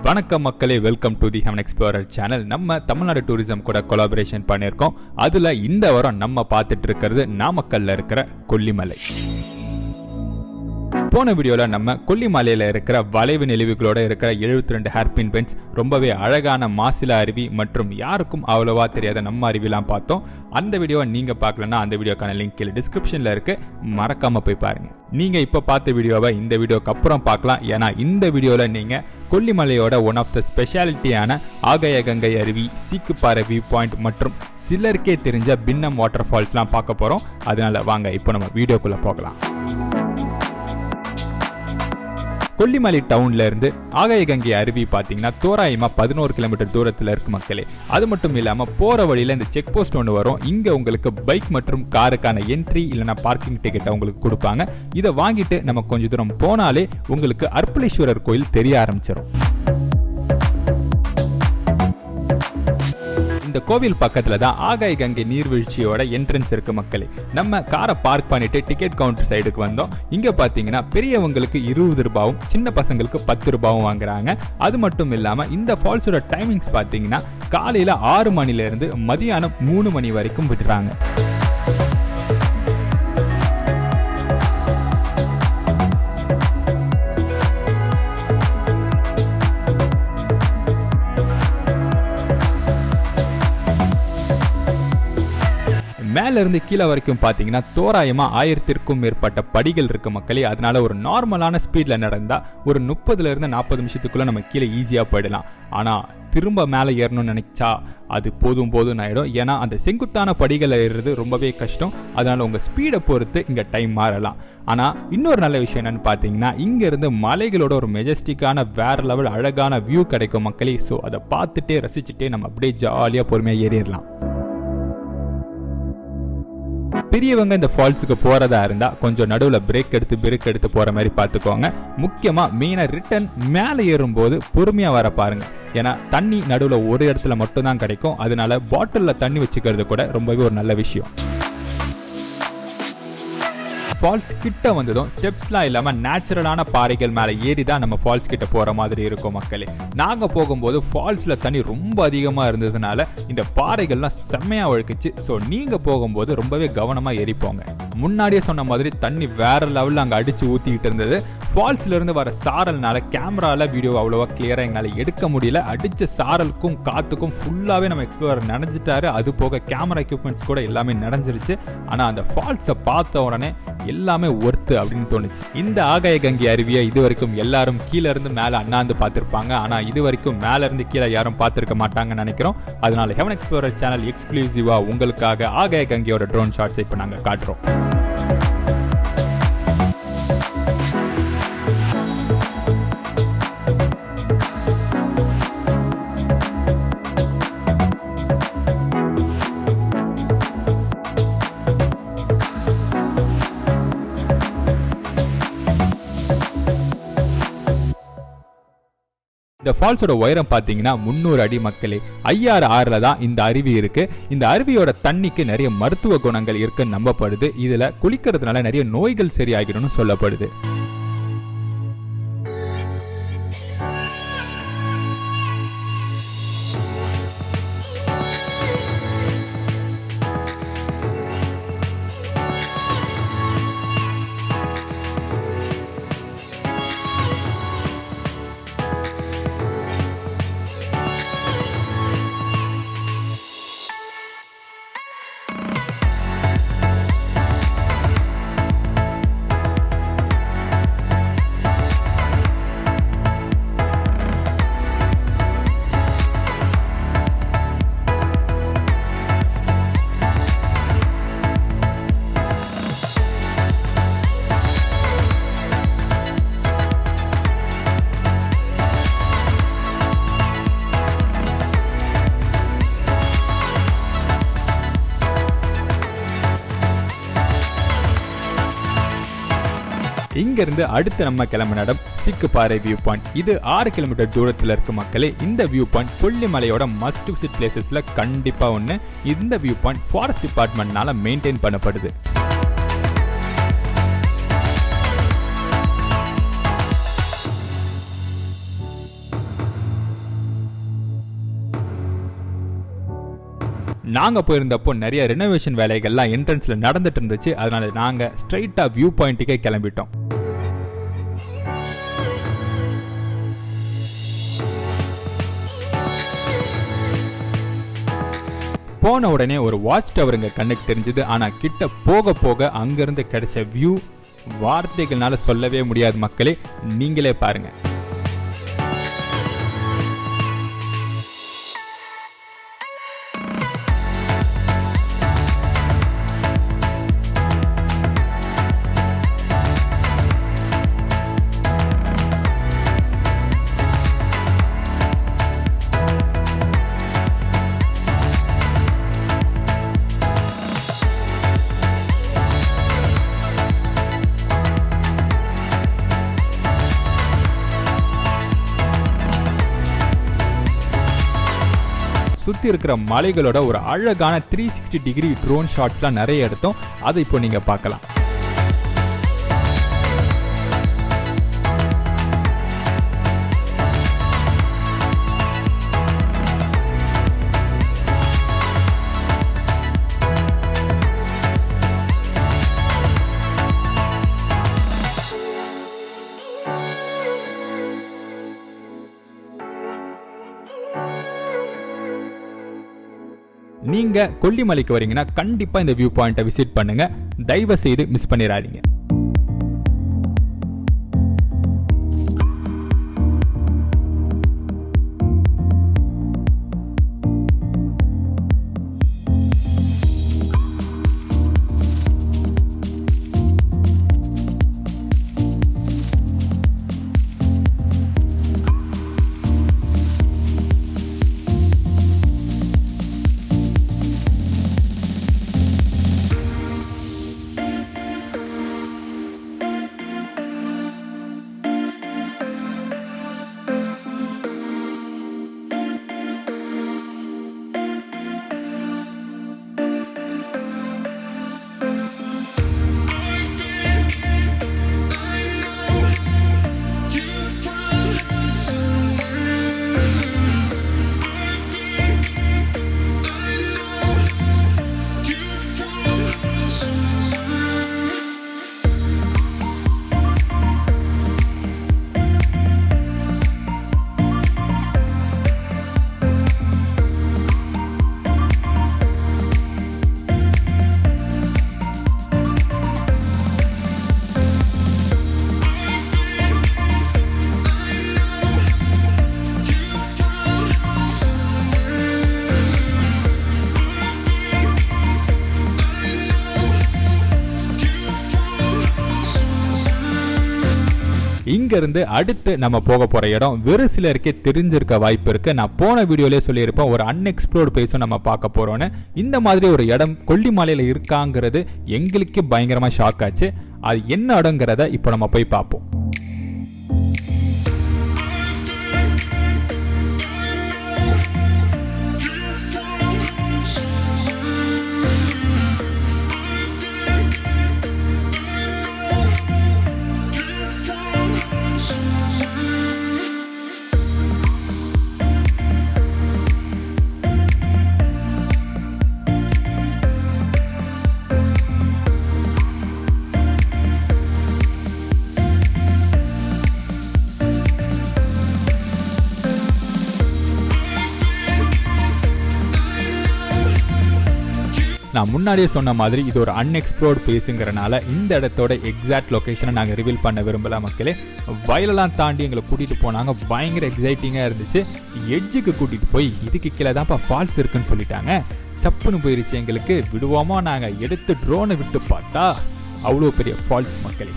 வணக்கம் மக்களே, welcome to the unexplored channel. நம்ம தமிழ்நாடு டூரிசம் கூட கொலாபரேஷன் பண்ணியிருக்கோம். அதுல இந்த வாரம் நம்ம பார்த்துட்டு இருக்கிறது நாமக்கல்ல இருக்கிற கொல்லிமலை. போன வீடியோல நம்ம கொல்லிமலையில இருக்கிற வளைவு நெளிவுகளோட இருக்கிற 72 ஹேர்பின் பென்ஸ், ரொம்பவே அழகான மாசிலா அருவி மற்றும் யாருக்கும் அவ்வளவா தெரியாத நம்ம அருவிலாம் பார்த்தோம். அந்த வீடியோவை நீங்க பார்க்கலன்னா அந்த வீடியோக்கான லிங்க் கீழே டிஸ்கிரிப்ஷன்ல இருக்கு, மறக்காம போய் பாருங்க. நீங்க இப்ப பார்த்த வீடியோவை இந்த வீடியோக்கு அப்புறம் பார்க்கலாம். ஏன்னா இந்த வீடியோல நீங்க கொல்லிமலையோட ஒன் ஆஃப் த ஸ்பெஷாலிட்டியான ஆகாய கங்கை அருவி, சீக்கு பாறை வியூ பாயிண்ட் மற்றும் சிலருக்கே தெரிஞ்ச பின்னம் வாட்டர் ஃபால்ஸ்லாம் பார்க்க போறோம். அதனால வாங்க இப்போ நம்ம வீடியோக்குள்ள போகலாம். கொல்லிமலை டவுன்ல இருந்து ஆகாய கங்கை அருவி பார்த்தீங்கன்னா தோராயமா 11 கிலோமீட்டர் தூரத்தில் இருக்கு மக்களே. அது மட்டும் இல்லாம போற வழியில இந்த செக் போஸ்ட் ஒன்று வரும். இங்க உங்களுக்கு பைக் மற்றும் காருக்கான என்ட்ரி இல்லைன்னா பார்க்கிங் டிக்கெட்டை உங்களுக்கு கொடுப்பாங்க. இதை வாங்கிட்டு நம்ம கொஞ்சம் தூரம் போனாலே உங்களுக்கு அரப்பளீஸ்வரர் கோயில் தெரிய ஆரம்பிச்சிடும். இந்த கோவில் பக்கத்துல தான் ஆகாய கங்கை நீர்வீழ்ச்சியோட என்ட்ரன்ஸ் இருக்கு மக்களே. நம்ம காரை பார்க் பண்ணிட்டு டிக்கெட் கவுண்டர் சைடுக்கு வந்தோம். இங்க பாத்தீங்கன்னா பெரியவங்களுக்கு 20 ரூபாயும் சின்ன பசங்களுக்கு 10 ரூபாயும் வாங்குறாங்க. அது மட்டும் இல்லாம இந்த ஃபால்ஸோட டைமிங்ஸ் பாத்தீங்கன்னா காலையில 6 மணில இருந்து மதியானம் 3 மணி வரைக்கும் விடுறாங்க. மேல இருந்து கீழே வரைக்கும் பாத்தீங்கன்னா தோராயமா 1000க்கும் மேற்பட்ட படிகள் இருக்கு மக்களே. அதனால ஒரு நார்மலான ஸ்பீட்ல நடந்தா ஒரு 30ல இருந்து 40 நிமிஷத்துக்குள்ள நம்ம கீழே ஈஸியா போயிடலாம். ஆனா திரும்ப மேலே ஏறணும்னு நினைச்சா அது போதும் ஆயிடும். ஏன்னா அந்த செங்குத்தான படிகள் ஏறுறது ரொம்பவே கஷ்டம். அதனால உங்க ஸ்பீடை பொறுத்து இங்க டைம் மாறலாம். ஆனா இன்னொரு நல்ல விஷயம் என்னன்னு பாத்தீங்கன்னா இங்க இருந்து மலைகளோட ஒரு மெஜஸ்டிக்கான வேற லெவல் அழகான வியூ கிடைக்கும் மக்களே. ஸோ அதை பார்த்துட்டே ரசிச்சுட்டே நம்ம அப்படியே ஜாலியா பொறுமையா ஏறிடலாம். பெரியவங்க இந்த ஃபால்ஸுக்கு போறதா இருந்தா கொஞ்சம் நடுவுல பிரேக் எடுத்து போற மாதிரி பார்த்துக்கோங்க. முக்கியமா மெயினா ரிட்டர்ன் மேலே ஏறும்போது பொறுமையா வர பாருங்க. ஏன்னா தண்ணி நடுவுல ஒரு இடத்துல மட்டும் தான் கிடைக்கும். அதனால பாட்டில்ல தண்ணி வச்சுக்கிறது கூட ரொம்பவே ஒரு நல்ல விஷயம். ஃபால்ஸ் கிட்ட வந்ததும் ஸ்டெப்ஸ்லாம் இல்லாம நேச்சுரலான பாறைகள் மேலே ஏறி தான் நம்ம ஃபால்ஸ் கிட்ட போற மாதிரி இருக்கும் மக்களே. நாங்க போகும்போது ஃபால்ஸ்ல தண்ணி ரொம்ப அதிகமா இருந்ததுனால இந்த பாறைகள்லாம் செம்மையா ஒழுக்குச்சு. ஸோ நீங்க போகும்போது ரொம்பவே கவனமா ஏறிப்போங்க. முன்னாடியே சொன்ன மாதிரி தண்ணி வேற லெவல்ல அங்க அடிச்சு ஊத்திக்கிட்டு இருந்தது. ஃபால்ஸ்ல இருந்து வர சாரல்னால கேமரால வீடியோ அவ்வளவா கிளியரா எங்களால எடுக்க முடியல. அடிச்ச சாரலுக்கும் காத்துக்கும் ஃபுல்லாவே நம்ம எக்ஸ்ப்ளோரர் நனைஞ்சிட்டாரு. அது போக கேமரா எக்யூப்மெண்ட்ஸ் கூட எல்லாமே நனைஞ்சிருச்சு. ஆனா அந்த ஃபால்ஸை பார்த்த உடனே எல்லாமே ஒர்த்து அப்படின்னு தோணுச்சு. இந்த ஆகாய கங்கை அருவியை இது வரைக்கும் எல்லாரும் கீழே இருந்து மேல அண்ணாந்து பார்த்திருப்பாங்க. ஆனா இது வரைக்கும் மேல இருந்து கீழே யாரும் பார்த்திருக்க மாட்டாங்கன்னு நினைக்கிறோம். அதனால unexplored சேனல் எக்ஸ்க்ளூசிவா உங்களுக்காக ஆகாய கங்கையோட ட்ரோன் ஷாட்ஸ் இப்ப நாங்க காட்டுறோம். இந்த ஃபால்ஸோட உயரம் பார்த்தீங்கன்னா 300 அடி மக்களே. ஐயாறு ஆறுல தான் இந்த அருவி இருக்கு. இந்த அருவியோட தண்ணிக்கு நிறைய மருத்துவ குணங்கள் இருக்குன்னு நம்பப்படுது. இதுல குளிக்கிறதுனால நிறைய நோய்கள் சரியாகிடும்னு சொல்லப்படுது. இங்க இருந்து அடுத்து நம்ம கிளம்பின இடம் சீக்கு பாறை வியூ பாயிண்ட். இது 6 கிலோமீட்டர் தூரத்தில் இருக்கு மக்களே. இந்த வியூ பாயிண்ட் கொல்லிமலையோட மஸ்ட் விசிட் பிளேசஸ்ல கண்டிப்பா ஒன்று. இந்த வியூ பாயிண்ட் ஃபாரஸ்ட் டிபார்ட்மெண்ட்னால மெயின்டைன் பண்ணப்படுது. நாங்கள் போயிருந்தப்போ நிறைய ரெனோவேஷன் வேலைகள்லாம் என்ட்ரன்ஸில் நடந்துட்டு இருந்துச்சு. அதனால நாங்கள் ஸ்ட்ரைட்டாக வியூ பாயிண்ட்டுக்கே கிளம்பிட்டோம். போன உடனே ஒரு வாட்ச் டவர் இங்க கண்ணுக்கு தெரிஞ்சது. ஆனா கிட்ட போக போக அங்கிருந்து கிடைச்ச வியூ வார்த்தைகள்னால சொல்லவே முடியாது மக்களே, நீங்களே பாருங்க. சுத்தி இருக்கிற மலைகளோட ஒரு அழகான 360 டிகிரி ட்ரோன் ஷாட்ஸ்லாம் நிறைய எடுத்தோம். அதை இப்போ நீங்க பார்க்கலாம். நீங்க கொல்லிமலைக்கு வரீங்கன்னா கண்டிப்பா இந்த வியூ பாயிண்ட்டை விசிட் பண்ணுங்க. தயவு செய்து மிஸ் பண்ணிடாதீங்க. இங்க இருந்து அடுத்து நம்ம போக போற இடம் வெறு சிலருக்கே தெரிஞ்சிருக்க வாய்ப்பு இருக்கு. நான் போன வீடியோலயே சொல்லியிருப்பேன், ஒரு அன்எக்ஸ்ப்ளோர்ட் பிளேஸும் நம்ம பார்க்க போறோம்னு. இந்த மாதிரி ஒரு இடம் கொல்லிமலையில இருக்காங்கிறது எங்களுக்கு பயங்கரமா ஷாக் ஆச்சு. அது என்ன இடங்கிறத இப்போ நம்ம போய் பார்ப்போம். நான் முன்னாடியே சொன்ன மாதிரி இது ஒரு அன்எக்ஸ்ப்ளோர்ட் பிளேஸுங்கிறனால இந்த இடத்தோட எக்ஸாக்ட் லொகேஷனை நாங்கள் ரிவீல் பண்ண விரும்பல மக்களே. வயலெல்லாம் தாண்டி எங்களை கூட்டிகிட்டு போனாங்க. பயங்கர எக்ஸைட்டிங்காக இருந்துச்சு. எட்ஜுக்கு கூட்டிகிட்டு போய் இதுக்கு கீழே தான்ப்பா ஃபால்ஸ் இருக்குன்னு சொல்லிட்டாங்க. சப்புன்னு போயிருச்சு எங்களுக்கு. விடுவோமா நாங்கள் எடுத்து ட்ரோனை விட்டு பார்த்தா அவ்வளோ பெரிய ஃபால்ஸ் மக்களே.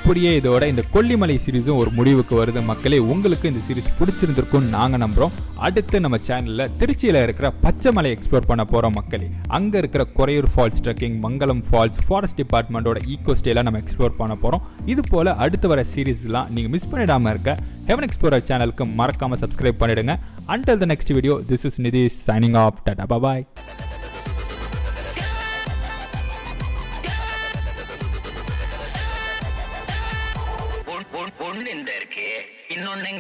அப்படியே இதோட இந்த கொல்லிமலை சீரிஸும் ஒரு முடிவுக்கு வருது மக்களே. உங்களுக்கு இந்த சீரிஸ் பிடிச்சிருந்திருக்கும் நாங்க நம்புறோம். அடுத்து நம்ம சேனல்ல திருச்சியில இருக்கிற பச்சைமலை எக்ஸ்ப்ளோர் பண்ண போறோம் மக்களே. அங்க இருக்கிற கொரையூர் ஃபால்ஸ் ட்ரெக்கிங், மங்கலம் ஃபால்ஸ், ஃபாரஸ்ட் டிபார்ட்மெண்டோட ஈகோ ஸ்டேல நம்ம எக்ஸ்ப்ளோர் பண்ண போறோம். இது போல அடுத்து வர சீரிஸ்லாம் நீங்க மிஸ் பண்ணிடாம இருக்க ஹெவன் எக்ஸ்ப்ளோரர் சேனலுக்கு மறக்காம சப்ஸ்கிரைப் பண்ணிடுங்க. Until the next video, this is Nidhi signing off. Tata, bye bye. இன்னொன்னு